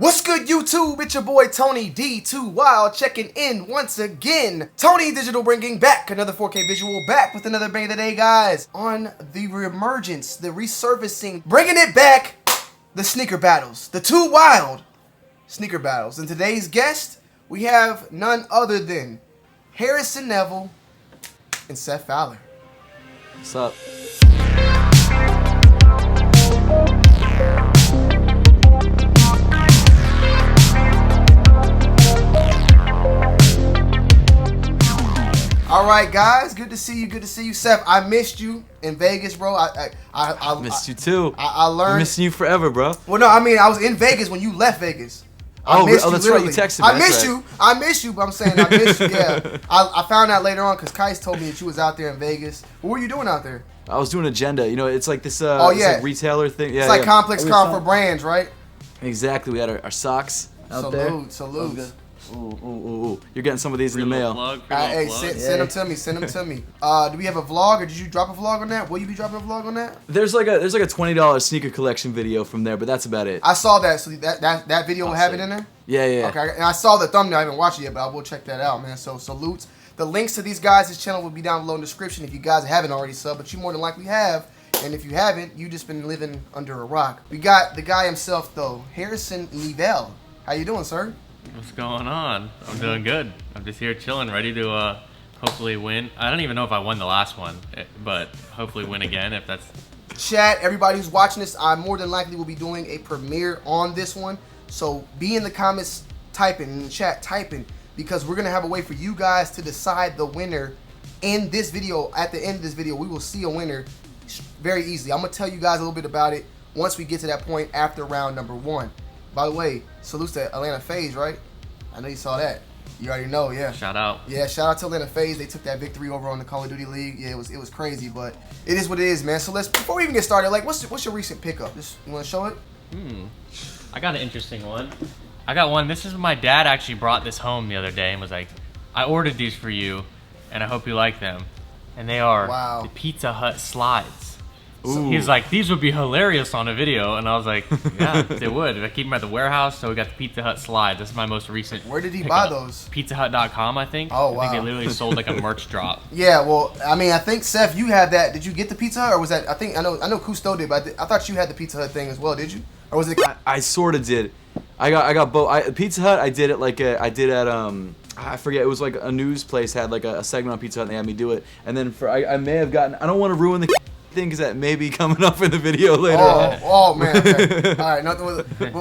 What's good, YouTube? It's your boy Tony D2 Wild checking in once again. Tony Digital bringing back another 4K visual, back with another bang today, guys. On the reemergence, the resurfacing, bringing it back, the sneaker battles, the Too Wild sneaker battles. And today's guest, we have none other than Harrison Snellville and Seth Fowler. What's up? All right, guys, good to see you. Good to see you, Seth. I missed you in Vegas, bro. I missed you too. I learned. I'm missing you forever, bro. Well, no, I mean I was in Vegas when you left Vegas. I missed you, that's literally. right. You texted me. I missed you, but I'm saying I missed you. Yeah, I found out later on because Kais told me that you was out there in Vegas. What were you doing out there? I was doing Agenda. You know, it's like this. Oh, this, yeah. like, retailer thing. Yeah, It's like yeah. Complex Con for brands, right? Exactly. We had our socks out there. Salute. Ooh. You're getting some of these in the mail. Hey, send them to me. Send them to me. Do we have a vlog, or did you drop a vlog on that? Will you be dropping a vlog on that? There's like a $20 sneaker collection video from there, but that's about it. I saw that. So that video will have it in there. Yeah. Okay, and I saw the thumbnail. I haven't watched it yet, but I will check that out, man. So salutes. The links to these guys' channel will be down below in the description if you guys haven't already subbed, but you more than likely have. And if you haven't, you just been living under a rock. We got the guy himself, though, Harrison Snellville. How you doing, sir? What's going on? I'm doing good. I'm just here chilling, ready to hopefully win. I don't even know if I won the last one, but hopefully win again if that's... Chat, everybody who's watching this, I more than likely will be doing a premiere on this one. So be in the comments typing, in the chat typing, because we're going to have a way for you guys to decide the winner in this video. At the end of this video, we will see a winner very easily. I'm going to tell you guys a little bit about it once we get to that point after round number 1. By the way, salutes to Atlanta FaZe, right? I know you saw that. You already know, yeah. Shout out. Yeah, shout out to Atlanta FaZe. They took that victory over on the Call of Duty League. Yeah, it was crazy, but it is what it is, man. So before we even get started, like, what's your recent pickup? You want to show it? I got an interesting one. I got one. This is my dad actually brought this home the other day and was like, I ordered these for you, and I hope you like them. And they are the Pizza Hut slides. He was like, these would be hilarious on a video, and I was like, yeah, they would. I keep them at the warehouse, so we got the Pizza Hut slide. This is my most recent. Where did he buy those? PizzaHut.com, I think. Oh, wow. I think they literally sold like a merch drop. Yeah, well, I mean, I think Seth, you have that. Did you get the Pizza Hut, or was that? I know Cousteau did, but I thought you had the Pizza Hut thing as well. Did you, or was it? I sort of did. I got both. Pizza Hut. I did it like I did at I forget. It was like a news place had like a segment on Pizza Hut, and they had me do it. And then I may have gotten. I don't want to ruin the things that may be coming up in the video later on. Oh man, okay. All right, nothing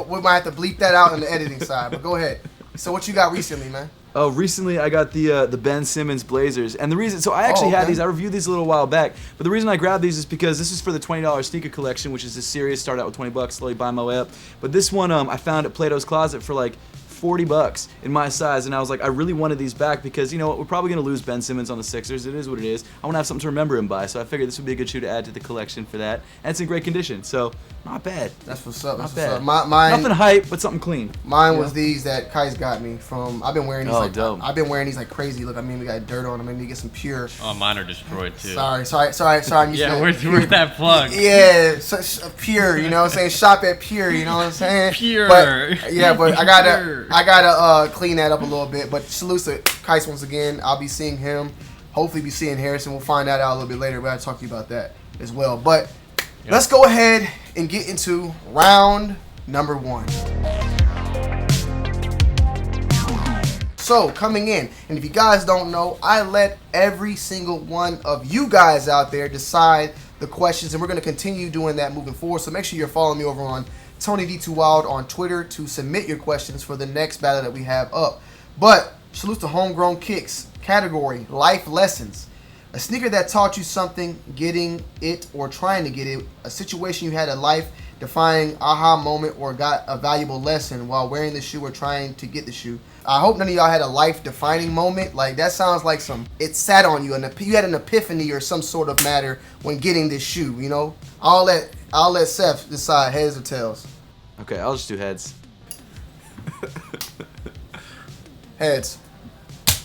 we might have to bleep that out on the editing side, but go ahead. So what you got recently, man? Oh, recently I got the Ben Simmons Blazers, and the reason, so I actually had these, I reviewed these a little while back, but the reason I grabbed these is because this is for the $20 sneaker collection, which is a series, started out with 20 bucks, slowly buy my way up, but this one I found at Plato's Closet for like 40 bucks in my size, and I was like, I really wanted these back because, you know what, we're probably going to lose Ben Simmons on the Sixers. It is what it is. I want to have something to remember him by, so I figured this would be a good shoe to add to the collection for that, and it's in great condition, so not bad. That's what's up. Not bad. Mine, nothing hype, but something clean. Mine was these that Kai's got me from. I've been wearing these. Dope. I've been wearing these like crazy. Look, I mean, we got dirt on them. I need to get some pure. Oh, mine are destroyed too. Sorry. Yeah, where's that plug? Yeah, pure. You know what I'm saying? Shop at Pure. You know what I'm saying? Pure. But, yeah, but I gotta clean that up a little bit. But salute to Kais once again. I'll be seeing him. Hopefully, be seeing Harrison. We'll find that out a little bit later. But I'll talk to you about that as well. But let's go ahead and get into round number 1. So, coming in, and if you guys don't know, I let every single one of you guys out there decide the questions, and we're going to continue doing that moving forward. So make sure you're following me over on Tony D2 Wild on Twitter to submit your questions for the next battle that we have up. But salute to Homegrown Kicks category, life lessons. A sneaker that taught you something, getting it or trying to get it, a situation you had a life-defining aha moment or got a valuable lesson while wearing the shoe or trying to get the shoe. I hope none of y'all had a life-defining moment. Like, that sounds like it sat on you, and you had an epiphany or some sort of matter when getting this shoe, you know? I'll let Seth decide, heads or tails. Okay, I'll just do heads. Heads.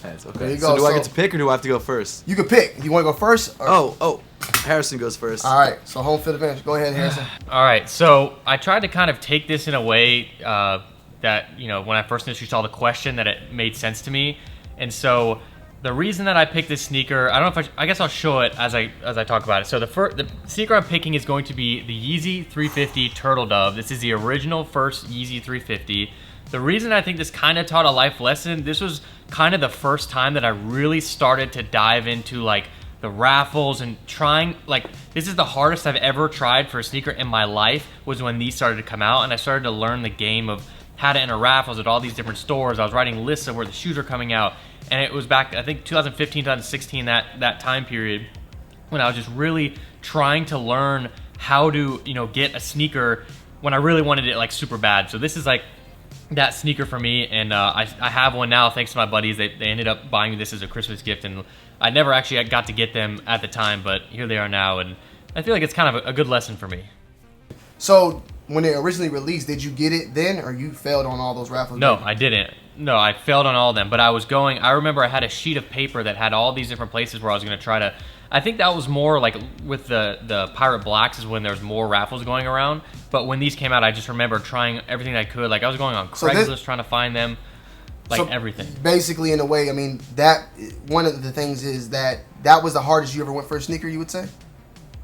Okay. There you So go. do I get to pick or do I have to go first? You can pick. You want to go first? Or... Harrison goes first. All right. So home field advantage. Go ahead, Harrison. All right. So I tried to kind of take this in a way that that, you know, when I first initially saw the question, that it made sense to me. And so the reason that I picked this sneaker, I don't know if I guess I'll show it as I talk about it. So the sneaker I'm picking is going to be the Yeezy 350 Turtle Dove. This is the original first Yeezy 350. The reason I think this kind of taught a life lesson, this was kind of the first time that I really started to dive into like the raffles and trying, like, this is the hardest I've ever tried for a sneaker in my life, was when these started to come out, and I started to learn the game of how to enter raffles at all these different stores. I was writing lists of where the shoes are coming out, and it was back, I think 2015, 2016, that time period, when I was just really trying to learn how to, you know, get a sneaker when I really wanted it like super bad. So this is like that sneaker for me, and I have one now thanks to my buddies. They ended up buying me this as a Christmas gift, and I never actually got to get them at the time, but here they are now, and I feel like it's kind of a good lesson for me. So when it originally released, did you get it then, or you failed on all those raffles? No, I didn't. No, I failed on all of them, but I remember I had a sheet of paper that had all these different places where I was going to try to, I think that was more like with the Pirate Blacks is when there's more raffles going around, but when these came out, I just remember trying everything I could. Like, I was going on Craigslist trying to find them, like, so everything. Basically, in a way, I mean, that one of the things is that was the hardest you ever went for a sneaker, you would say?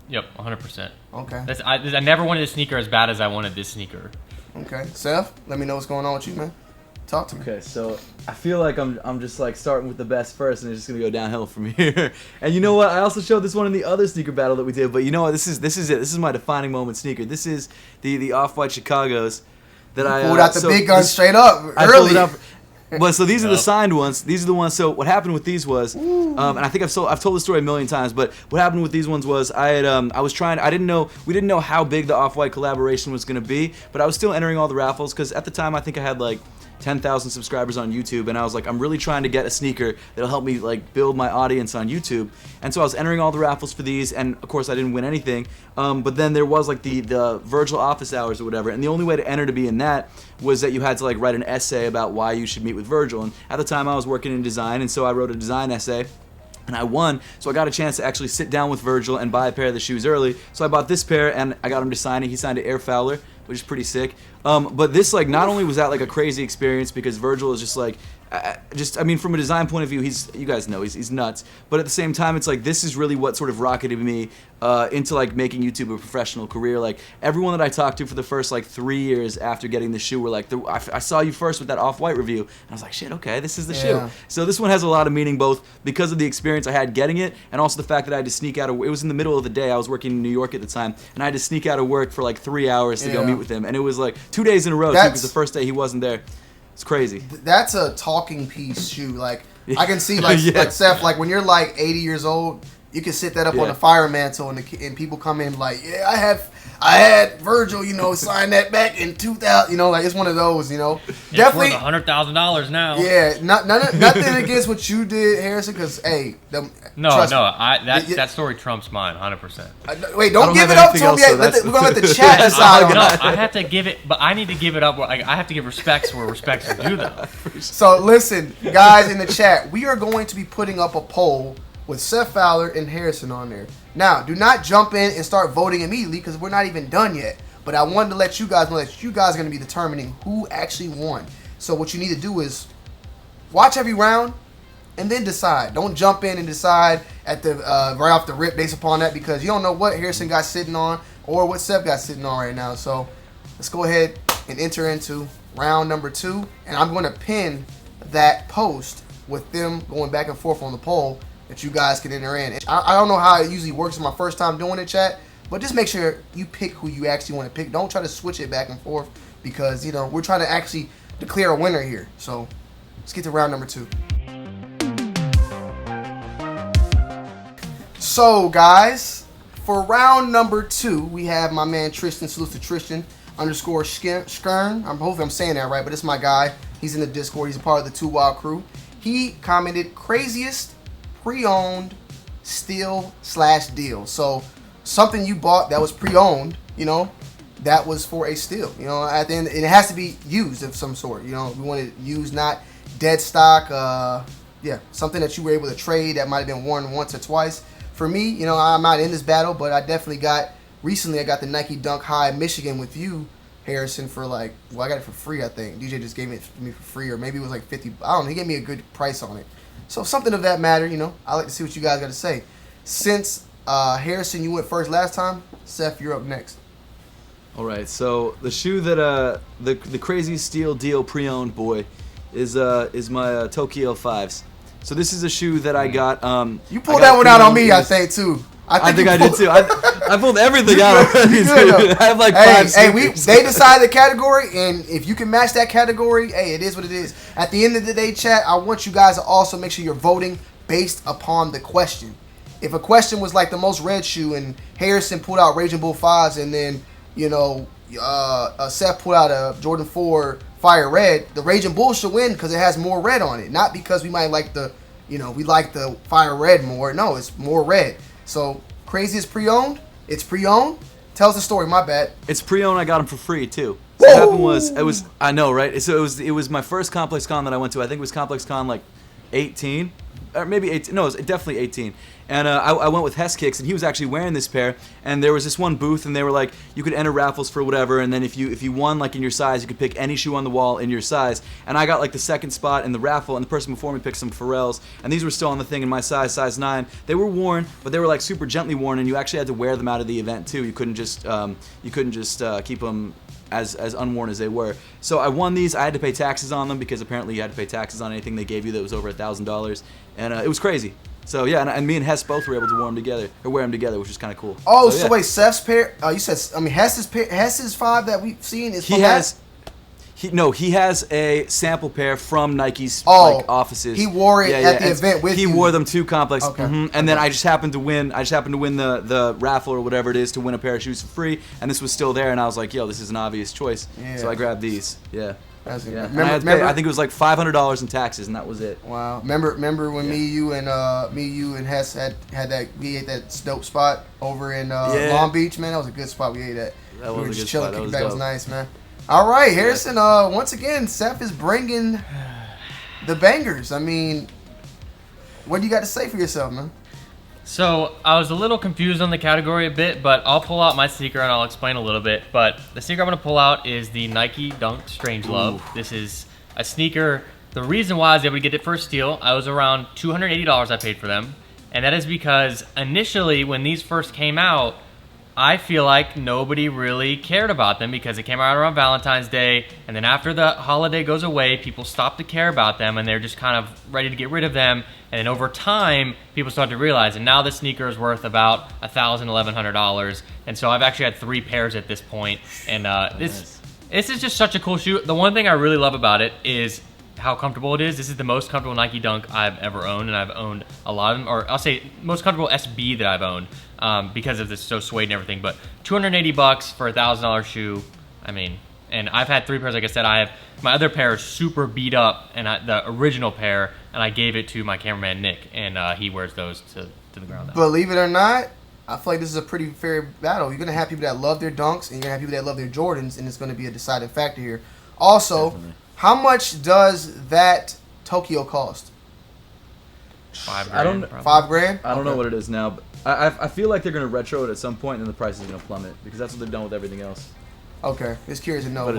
Yep, 100%. Okay. I never wanted a sneaker as bad as I wanted this sneaker. Okay. Seth, let me know what's going on with you, man. Talk to me. Okay, so I feel like I'm just like starting with the best first, and it's just gonna go downhill from here. And you know what? I also showed this one in the other sneaker battle that we did. But you know what? This is it. This is my defining moment sneaker. This is the Off-White Chicago's that I pulled out the big gun straight up early. But so these are the signed ones. These are the ones. So what happened with these was, and I think I've told the story a million times. But what happened with these ones was we didn't know how big the Off-White collaboration was gonna be. But I was still entering all the raffles because at the time I think I had like 10,000 subscribers on YouTube, and I was like, I'm really trying to get a sneaker that'll help me like build my audience on YouTube. And so I was entering all the raffles for these, and of course I didn't win anything. But then there was like the Virgil office hours or whatever, and the only way to enter to be in that was that you had to like write an essay about why you should meet with Virgil. And at the time I was working in design, and so I wrote a design essay. And I won, so I got a chance to actually sit down with Virgil and buy a pair of the shoes early. So I bought this pair, and I got him to sign it. He signed it Air Fowler, which is pretty sick. But this, like, not only was that like a crazy experience because Virgil is just like, I mean, from a design point of view, you guys know he's nuts. But at the same time, it's like this is really what sort of rocketed me into like making YouTube a professional career. Like everyone that I talked to for the first like 3 years after getting the shoe were like, I saw you first with that Off-White review, and I was like, shit, okay, this is the shoe. So this one has a lot of meaning, both because of the experience I had getting it, and also the fact that I had to sneak out of. It was in the middle of the day. I was working in New York at the time, and I had to sneak out of work for like 3 hours to go meet with him, and it was like 2 days in a row because the first day he wasn't there. It's crazy. That's a talking piece shoe. Like I can see, like Seth, like when you're like 80 years old, you can sit that up on the fire mantle, and people come in like, yeah, I had Virgil, you know, sign that back in 2000. You know, like it's one of those. You know, definitely it's worth $100,000 now. Yeah, nothing against what you did, Harrison. Because hey, that story trumps mine 100%. Wait, don't give it up to him yet. We're gonna let the chat decide on that. I have to give it, but I need to give it up. I have to give respects where respects are due, though. So listen, guys in the chat, we are going to be putting up a poll with Seth Fowler and Harrison on there. Now, do not jump in and start voting immediately because we're not even done yet. But I wanted to let you guys know that you guys are going to be determining who actually won. So what you need to do is watch every round and then decide. Don't jump in and decide at the right off the rip based upon that, because you don't know what Harrison got sitting on or what Seth got sitting on right now. So let's go ahead and enter into round number 2. And I'm going to pin that post with them going back and forth on the poll that you guys can enter in. I don't know how it usually works. It's my first time doing it, chat, but just make sure you pick who you actually want to pick. Don't try to switch it back and forth because, you know, we're trying to actually declare a winner here. So let's get to round number 2. So, guys, for round number 2, we have my man Tristan, salute to Tristan, _Skern. Hopefully I'm saying that right, but it's my guy. He's in the Discord. He's a part of the 2 Wild crew. He commented, craziest pre-owned steal/deal. So something you bought that was pre-owned, you know, that was for a steal. You know, at the end, it has to be used of some sort. You know, we want it used, not dead stock. Something that you were able to trade that might have been worn once or twice. For me, you know, I'm not in this battle, but I definitely recently I got the Nike Dunk High Michigan with you Harrison for like, well, I got it for free, I think. DJ just gave it to me for free, or maybe it was like 50. I don't know. He gave me a good price on it. So something of that matter, you know. I like to see what you guys got to say. Since Harrison, you went first last time, Seth, you're up next. All right, so the shoe that the crazy steel deal pre-owned boy is my Tokyo 5s. So this is a shoe that I got. You pulled that one out on me, I think too. I think I did too. I pulled everything out already. Dude. I have like 5 sneakers. They decided the category, and if you can match that category, hey, it is what it is. At the end of the day, chat, I want you guys to also make sure you're voting based upon the question. If a question was like the most red shoe, and Harrison pulled out Raging Bull 5s, and then Seth pulled out a Jordan 4 Fire Red, the Raging Bull should win because it has more red on it, not because we might like we like the Fire Red more. No, it's more red. So, Crazy is pre-owned. It's pre-owned. Tell us the story. My bad. It's pre-owned. I got them for free too. So what happened was I know, right? So it was my first Complex Con that I went to. I think it was Complex Con like 18, or maybe 18. No, it was definitely 18. And I went with Hess Kicks, and he was actually wearing this pair. And there was this one booth, and they were like, you could enter raffles for whatever, and then if you won like in your size, you could pick any shoe on the wall in your size. And I got like the second spot in the raffle, and the person before me picked some Pharrells, and these were still on the thing in my size 9. They were worn, but they were like super gently worn, and you actually had to wear them out of the event too. You couldn't just keep them as unworn as they were. So I won these. I had to pay taxes on them because apparently you had to pay taxes on anything they gave you that was over $1,000, and it was crazy. So yeah, and me and Hess both were able to wear them together, which is kind of cool. Oh, so wait, Seth's pair. You said, Hess's 5 that we've seen is. He has a sample pair from Nike's offices. He wore it at the event with you. He wore them to Complex. Okay. And then I just happened to win. The raffle or whatever it is to win a pair of shoes for free, and this was still there, and I was like, yo, this is an obvious choice. Yeah. So I grabbed these. Yeah. Remember, I think it was like $500 in taxes, and that was it. Wow. Remember when me, you, and Hess had we ate that dope spot over in Long Beach, man? That was a good spot. We ate at. That was we were a just good chilling, spot. that was nice, man. All right, Harrison. Once again, Seth is bringing the bangers. I mean, what do you got to say for yourself, man? So I was a little confused on the category a bit, but I'll pull out my sneaker and I'll explain a little bit. But the sneaker I'm going to pull out is the Nike Dunk Strangelove. This is a sneaker. The reason why I was able to get it for a steal, I was around $280 I paid for them. And that is because initially when these first came out, I feel like nobody really cared about them because it came out around Valentine's Day, and then after the holiday goes away, people stop to care about them, and they're just kind of ready to get rid of them. And then over time, people start to realize, and now the sneaker is worth about $1,000, $1,100. And so I've actually had 3 pairs at this point, and this is just such a cool shoe. The one thing I really love about it is how comfortable it is. This is the most comfortable Nike Dunk I've ever owned, and I've owned a lot of them, or I'll say most comfortable SB that I've owned because of this so suede and everything. But $280 for a $1,000 shoe, I mean, and I've had 3 pairs. Like I said, I have my other pair is super beat up, and the original pair, and I gave it to my cameraman Nick, and he wears those to the ground now. Believe it or not, I feel like this is a pretty fair battle. You're gonna have people that love their dunks, and you're gonna have people that love their Jordans, and it's gonna be a deciding factor here. Also, definitely. How much does that Tokyo cost? $5,000. I don't. $5,000? I don't know what it is now, but I feel like they're gonna retro it at some point, and the price is gonna plummet because that's what they've done with everything else. Okay, just curious to know.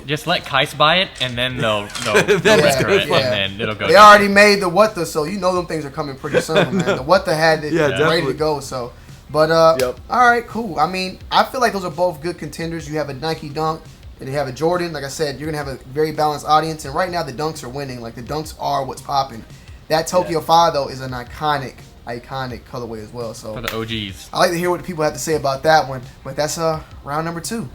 Just let Kais buy it, and then they'll retro it, and then it'll go. They already made the what the, so you know them things are coming pretty soon, man. The what the had it ready to go. So, but all right, cool. I mean, I feel like those are both good contenders. You have a Nike Dunk. And you have a Jordan. Like I said, you're going to have a very balanced audience. And right now, the dunks are winning. Like, the dunks are what's popping. That Tokyo 5, though, is an iconic colorway as well. So for the OGs. I like to hear what the people have to say about that one. But that's round number 2.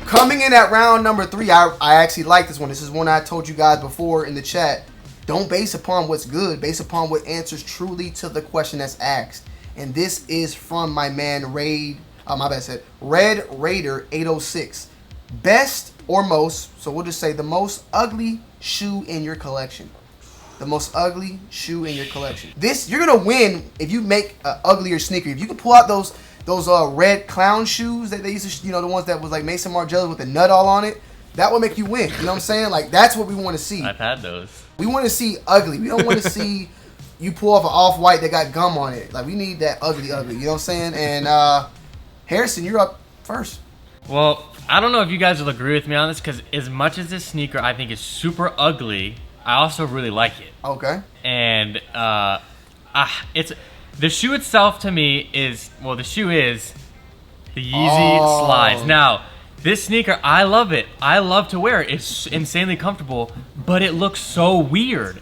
Coming in at round number 3, I actually like this one. This is one I told you guys before in the chat. Don't base upon what's good. Base upon what answers truly to the question that's asked. And this is from my man, Red Raider 806. Best or most, so we'll just say the most ugly shoe in your collection. The most ugly shoe in your collection. This, you're going to win if you make an uglier sneaker. If you can pull out those red clown shoes that they used to, the ones that was like Mason Margiela with the nut all on it, that will make you win. You know what I'm saying? Like, that's what we want to see. I've had those. We want to see ugly. We don't want to see you pull off an off-white that got gum on it. Like, we need that ugly. You know what I'm saying? And Harrison, you're up first. Well, I don't know if you guys will agree with me on this, because as much as this sneaker I think is super ugly, I also really like it. Okay. And it's the shoe itself to me is, well, the shoe is the Yeezy Slides. Now, this sneaker, I love it. I love to wear it. It's insanely comfortable, but it looks so weird.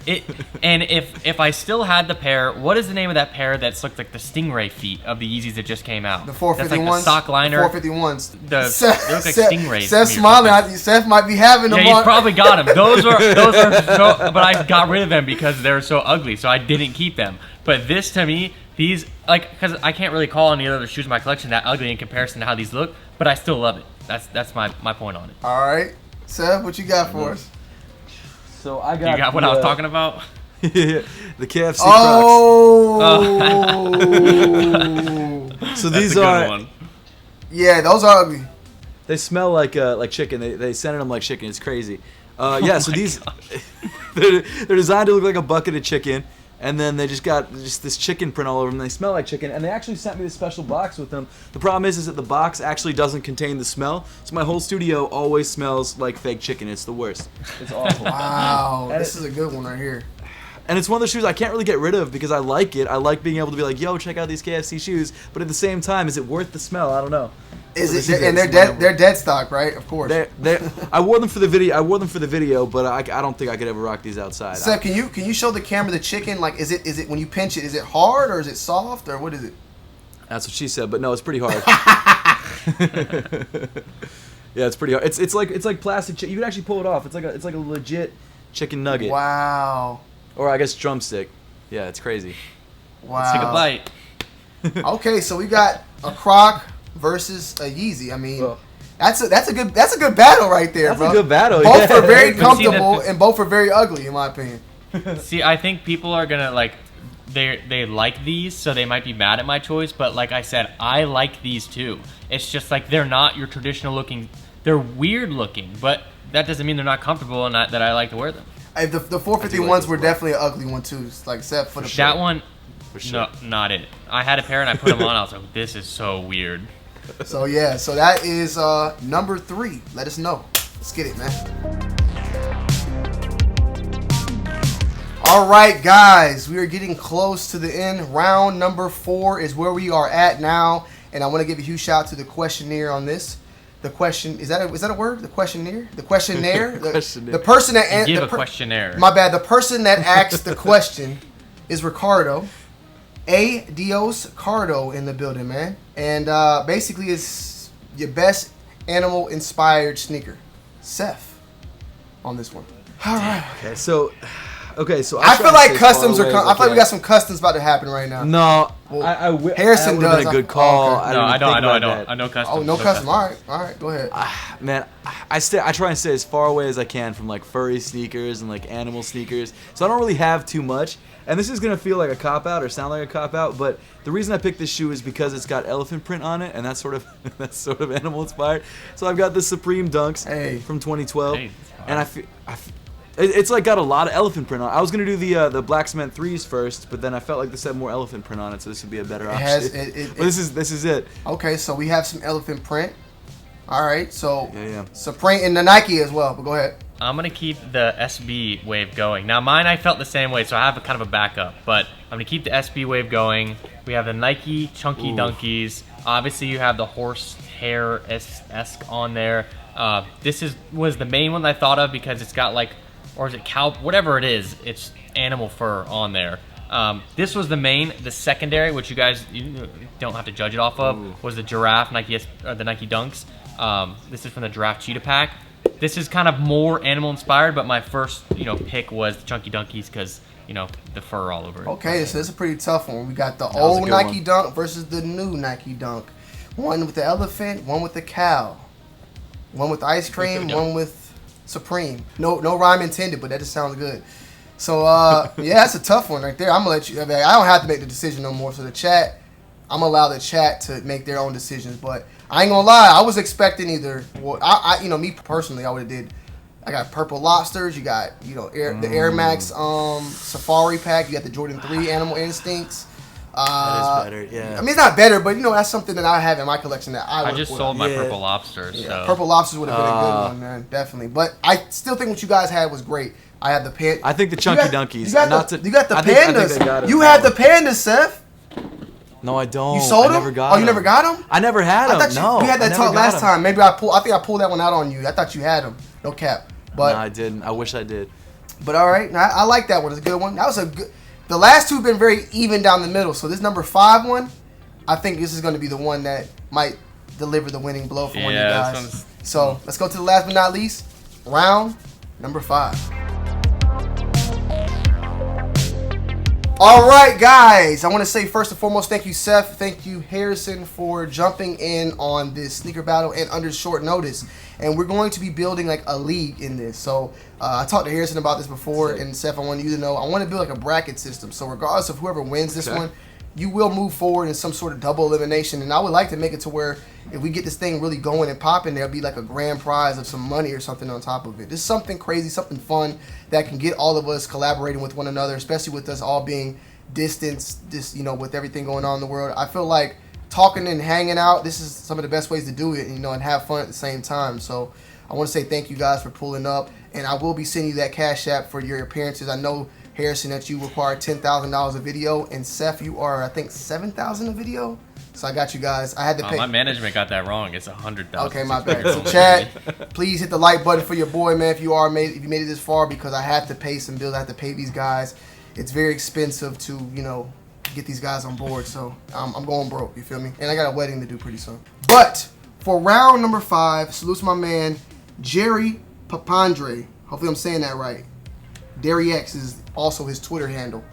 And if I still had the pair, what is the name of that pair that's looked like the Stingray feet of the Yeezys that just came out? The 451s. That's like the sock liner. The 451s. They look like Stingrays. Seth's smiling. Seth might be having them. Yeah, he's probably got them. Those are so, but I got rid of them because they're so ugly, so I didn't keep them. But this, to me, these, like, because I can't really call any other shoes in my collection that ugly in comparison to how these look, but I still love it. That's my point on it. All right, Seth, what you got for us? So I got. You got what I was talking about? The KFC Crocs. Oh. So these are. One. Yeah, those are ugly. They smell like chicken. They scented them like chicken. It's crazy. Yeah. So these, they're designed to look like a bucket of chicken. And then they just got this chicken print all over them. They smell like chicken. And they actually sent me this special box with them. The problem is that the box actually doesn't contain the smell. So my whole studio always smells like fake chicken. It's the worst. It's awful. Wow. This is a good one right here. And it's one of those shoes I can't really get rid of because I like it. I like being able to be like, yo, check out these KFC shoes. But at the same time, is it worth the smell? I don't know. Is it? And they're dead stock, right? Of course. I wore them for the video. But I don't think I could ever rock these outside. Seth, can you show the camera the chicken? Like, is it when you pinch it? Is it hard or is it soft or what is it? That's what she said. But no, it's pretty hard. Yeah, it's pretty hard. It's like plastic. You can actually pull it off. It's like a legit chicken nugget. Wow. Or I guess drumstick. Yeah, it's crazy. Wow. Let's take a bite. Okay, so we got a Croc versus a Yeezy. I mean, that's a good battle right there, bro. That's a good battle. Both are very comfortable and both are very ugly, in my opinion. See, I think people are gonna like they like these, so they might be mad at my choice. But like I said, I like these too. It's just like they're not your traditional looking. They're weird looking, but that doesn't mean they're not comfortable and that I like to wear them. The 451s were definitely an ugly one too. Like Seth for the that one. Sure. No, not it. I had a pair and I put them on. I was like, this is so weird. So yeah, so that is number 3. Let us know. Let's get it, man. All right, guys, we are getting close to the end. Round number 4 is where we are at now, and I want to give a huge shout out to the questionnaire on this. The question is that a word? The questionnaire? The questionnaire? The person that give a questionnaire. My bad. The person that asked the question is Ricardo. A Dios Cardo in the building, man. And basically it's your best animal inspired sneaker. Seth on this one. All right. Okay, so I feel like customs are I feel like we got some customs about to happen right now. No, well, Harrison that does. Been a good call. Okay. No, I don't. I know customs. Oh, no custom. All right, go ahead. Man, I try and stay as far away as I can from like furry sneakers and like animal sneakers. So I don't really have too much. And this is gonna feel like a cop out or sound like a cop out, but the reason I picked this shoe is because it's got elephant print on it, and that's sort of animal inspired. So I've got the Supreme Dunks from 2012, and it's like got a lot of elephant print on it. I was gonna do the Black Cement 3s first, but then I felt like this had more elephant print on it, so this would be a better option. But this is it. Okay, so we have some elephant print. All right, so yeah. Supreme and the Nike as well. But go ahead. I'm gonna keep the SB wave going. Now mine, I felt the same way, so I have a kind of a backup. But I'm gonna keep the SB wave going. We have the Nike Chunky Dunkies. Obviously, you have the horse hair esque on there. This was the main one that I thought of because it's got like, or is it cow? Whatever it is, it's animal fur on there. This was the main. The secondary, which you guys don't have to judge it off of, was the giraffe Nike or the Nike Dunks. This is from the Giraffe Cheetah Pack. This is kind of more animal inspired, but my first, pick was the Chunky Dunkies because, the fur all over it. Okay, so this is a pretty tough one. We got the old Nike Dunk versus the new Nike Dunk. One with the elephant, one with the cow. One with ice cream, one with Supreme. No rhyme intended, but that just sounds good. So, yeah, that's a tough one right there. I'm going to let you, I don't have to make the decision no more. So the chat, I'm going to allow the chat to make their own decisions. But I ain't going to lie, I was expecting either, me personally, I would have did, I got Purple Lobsters, you got, the Air Max Safari Pack, you got the Jordan 3 Animal Instincts. That is better, yeah. I mean, it's not better, but you know, that's something that I have in my collection that I just sold my Purple Lobsters. Yeah, so. Purple Lobsters would have been a good one, man, definitely. But I still think what you guys had was great. I had the pan. I think the Chunky Dunkies. You got the pandas. You had the pandas, Seth. No, I don't. You sold them? Never got oh, you never got them? I never had them. We had that talk last time. Maybe I think I pulled that one out on you. I thought you had them. No cap. But no, I didn't. I wish I did. But all right, I like that one. It's a good one. That was a good. The last two have been very even down the middle. So this number 5 one, I think this is going to be the one that might deliver the winning blow for one of you guys. So let's go to the last but not least, round number 5. All right, guys. I want to say first and foremost, thank you, Seth. Thank you, Harrison, for jumping in on this sneaker battle and under short notice. And we're going to be building like a league in this. So I talked to Harrison about this before, and Seth, I want you to know, I want to build like a bracket system. So regardless of whoever wins this one, you will move forward in some sort of double elimination. And I would like to make it to where if we get this thing really going and popping, there'll be like a grand prize of some money or something on top of it. Just something crazy, something fun that can get all of us collaborating with one another, especially with us all being distanced, just, you know, with everything going on in the world. I feel like talking and hanging out, this is some of the best ways to do it, you know, and have fun at the same time. So I want to say thank you guys for pulling up, and I will be sending you that Cash App for your appearances. I know, Harrison, that you require $10,000 a video, and Seth, you are, I think, $7,000 a video. So I got you guys. I had to pay. My management got that wrong. It's $100,000. Okay, my bad. So Chad, please hit the like button for your boy, man. If you made it this far, because I have to pay some bills. I have to pay these guys. It's very expensive to, you know, get these guys on board. So I'm going broke. You feel me? And I got a wedding to do pretty soon. But for round number 5, salute to my man Jerry Papandre. Hopefully I'm saying that right. Derry X is also his Twitter handle.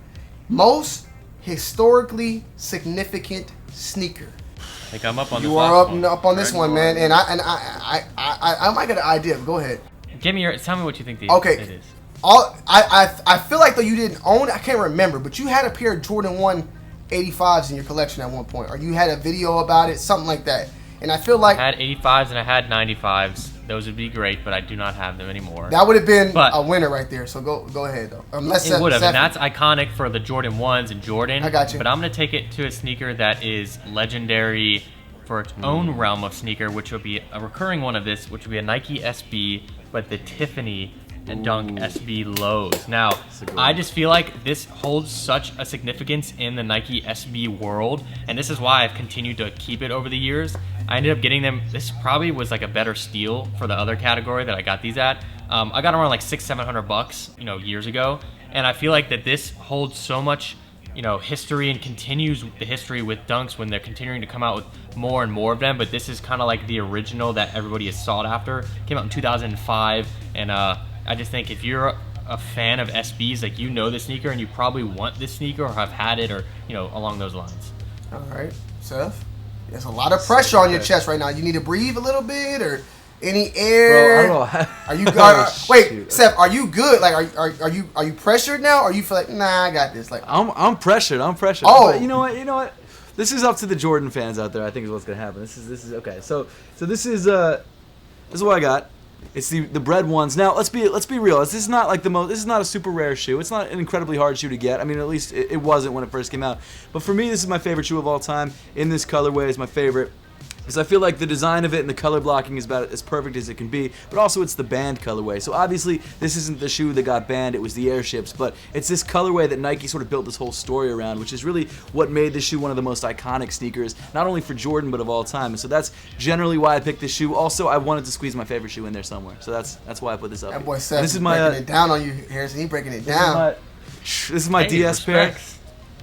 Most historically significant sneaker. I think I'm up on this one. You are up on this one, man. And I might get an idea. Go ahead. Tell me what you think it is. I feel like though you didn't own it. I can't remember, but you had a pair of Jordan 1 85s in your collection at one point, or you had a video about it, something like that. And I feel like I had 85s and I had 95s. Those would be great, but I do not have them anymore. That would have been a winner right there. So go ahead though. Unless it would have, and that's iconic for the Jordan 1s and Jordan. I got you. But I'm gonna take it to a sneaker that is legendary for its own realm of sneaker, which will be a recurring one of this, which will be a Nike SB, but the Tiffany and Dunk SB lows. Now, I just feel like this holds such a significance in the Nike SB world, and this is why I've continued to keep it over the years. I ended up getting them. This probably was like a better steal for the other category that I got these at. I got them around like $600-700, you know, years ago, and I feel like that this holds so much, you know, history and continues the history with Dunks when they're continuing to come out with more and more of them. But this is kind of like the original that everybody has sought after. Came out in 2005, and I just think if you're a fan of SBs, like, you know the sneaker and you probably want this sneaker or have had it, or, you know, along those lines. All right, Seth. There's a lot of pressure on your chest right now. You need to breathe a little bit, or any air. Bro, I don't know. Are you wait, Seth? Are you good? Like, are you pressured now? Or you feel like, nah, I got this? Like, I'm pressured. I'm pressured. Oh, but you know what? This is up to the Jordan fans out there. I think is what's gonna happen. This is okay. So this is what I got. It's the bread ones. Now let's be real. This is not like this is not a super rare shoe. It's not an incredibly hard shoe to get. I mean, at least it wasn't when it first came out. But for me, this is my favorite shoe of all time. In this colorway is my favorite. Because I feel like the design of it and the color blocking is about as perfect as it can be, but also it's the banned colorway. So obviously this isn't the shoe that got banned, it was the airships, but it's this colorway that Nike sort of built this whole story around, which is really what made this shoe one of the most iconic sneakers, not only for Jordan, but of all time. And so that's generally why I picked this shoe. Also, I wanted to squeeze my favorite shoe in there somewhere. So that's why I put this up. That boy Seth this is breaking it down on you, Harrison. He breaking it down. This is my DS pair.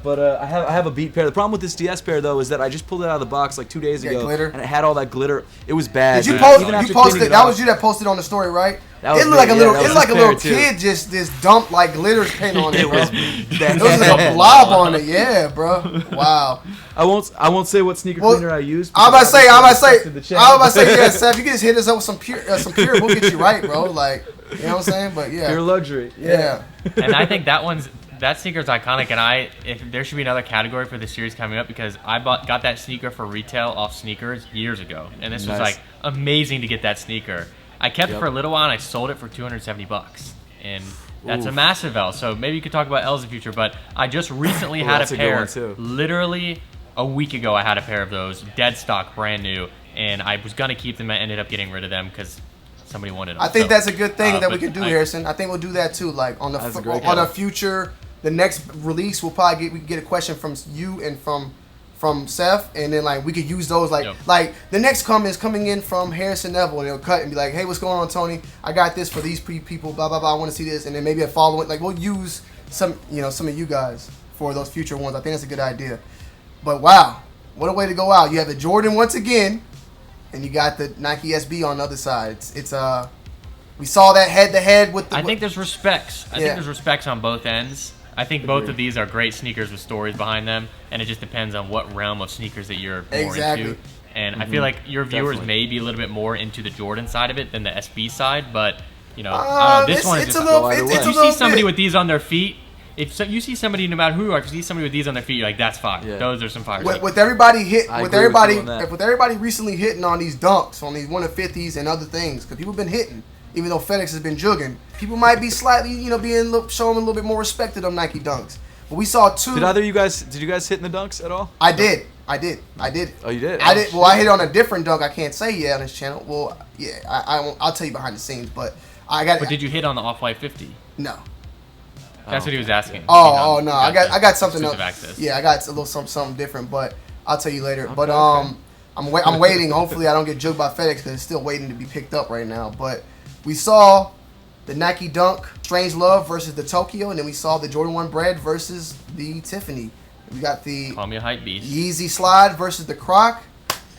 But I have a Beat pair. The problem with this DS pair, though, is that I just pulled it out of the box like 2 days ago, glitter? and it had all that glitter. It was bad. Did you post? You posted. That was you that posted on the story, right? It looked like a little. It looked like a little kid just dumped like glitter paint on it. It was like a blob on it. Yeah, bro. Wow. I won't say what sneaker cleaner I used. I'm about to say, yeah, Seth, you can just hit us up with some pure, we'll get you right, bro. Like, you know what I'm saying? But yeah, pure luxury. Yeah. And I think that sneaker is iconic, and if there should be another category for the series coming up, because I got that sneaker for retail off Sneakers years ago, and this was like amazing to get that sneaker. I kept it for a little while, and I sold it for $270, and that's a massive L. So maybe you could talk about L's in the future. But I just recently had a pair. Literally a week ago, I had a pair of those, dead stock, brand new, and I was gonna keep them. I ended up getting rid of them because somebody wanted them. I think that's a good thing that we can do, Harrison. I think we'll do that too. Like on a future, the next release, we can get a question from you and from Seth, and then like we could use those like the next comment is coming in from Harrison Neville, and he'll cut and be like, hey, what's going on, Tony? I got this for these people, blah blah blah. I want to see this, and then maybe a follow it. Like we'll use some of you guys for those future ones. I think that's a good idea. But wow, what a way to go out! You have the Jordan once again, and you got the Nike SB on the other side. It's we saw that head to head with the. I think there's respects. I think there's respects on both ends. I think both of these are great sneakers with stories behind them, and it just depends on what realm of sneakers that you're more into. And I feel like your viewers may be a little bit more into the Jordan side of it than the SB side, but I don't know, this one is just if you see somebody with these on their feet. If you see somebody, no matter who you are, if you see somebody with these on their feet, you're like, that's fire. Yeah. Those are some fire. With everybody recently hitting on these dunks, on these 1 of 50s and other things, because people have been hitting, even though FedEx has been jugging, people might be slightly, showing a little bit more respect to them Nike dunks. But we saw two. Did you guys hit in the dunks at all? I did. Oh, you did? I did. Well, I hit on a different dunk. I can't say yet on this channel. Well, yeah, I'll tell you behind the scenes, but I got. But did you hit on the Off-White 50? No. That's what he was asking. Oh no, I got something else. Access. Yeah, I got a little something different, but I'll tell you later. Okay, but I'm waiting. Hopefully, I don't get jugged by FedEx because it's still waiting to be picked up right now. But we saw the Nike Dunk Strange Love versus the Tokyo, and then we saw the Jordan 1 Bread versus the Tiffany. We got the Call Me a Hype Beast Yeezy Slide versus the Croc,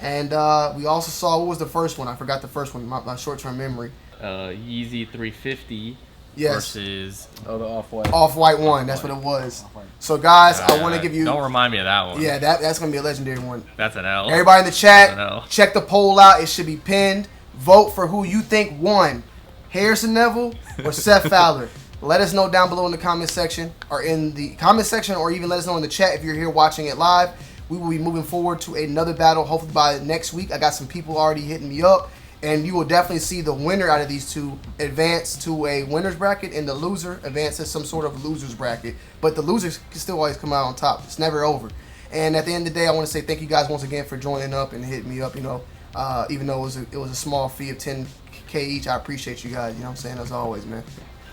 and we also saw, what was the first one? I forgot the first one. My short-term memory. Yeezy 350. Yes. Versus the Off-White. Off-White one. That's what it was. So guys, I want to give you. Don't remind me of that one. Yeah, that's gonna be a legendary one. That's an L. Everybody in the chat, check the poll out. It should be pinned. Vote for who you think won, Harrison Neville or Seth Fowler. Let us know down below in the comment section, or even let us know in the chat if you're here watching it live. We will be moving forward to another battle. Hopefully by next week. I got some people already hitting me up. And you will definitely see the winner out of these two advance to a winner's bracket, and the loser advances some sort of loser's bracket. But the losers can still always come out on top. It's never over. And at the end of the day, I want to say thank you guys once again for joining up and hitting me up. Even though it was a small fee of $10K each, I appreciate you guys. You know what I'm saying? As always, man.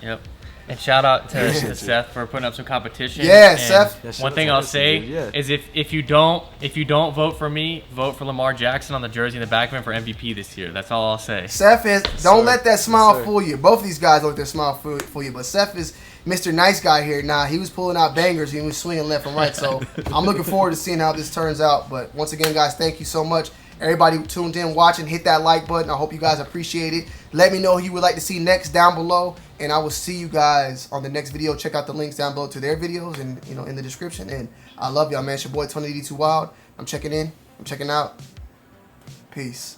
Yep. And shout out to Seth for putting up some competition. Yeah, and Seth. One thing I'll say is if you don't vote for me, vote for Lamar Jackson on the jersey in the back of him for MVP this year. That's all I'll say. Seth don't let that smile fool you. Both of these guys don't let their smile fool you, but Seth is Mr. Nice Guy here. Nah, he was pulling out bangers. He was swinging left and right. So I'm looking forward to seeing how this turns out. But once again, guys, thank you so much. Everybody who tuned in, watching, hit that like button. I hope you guys appreciate it. Let me know who you would like to see next down below, and I will see you guys on the next video. Check out the links down below to their videos and in the description. And I love y'all, man. It's your boy Tony D2 Wild. I'm checking in. I'm checking out. Peace.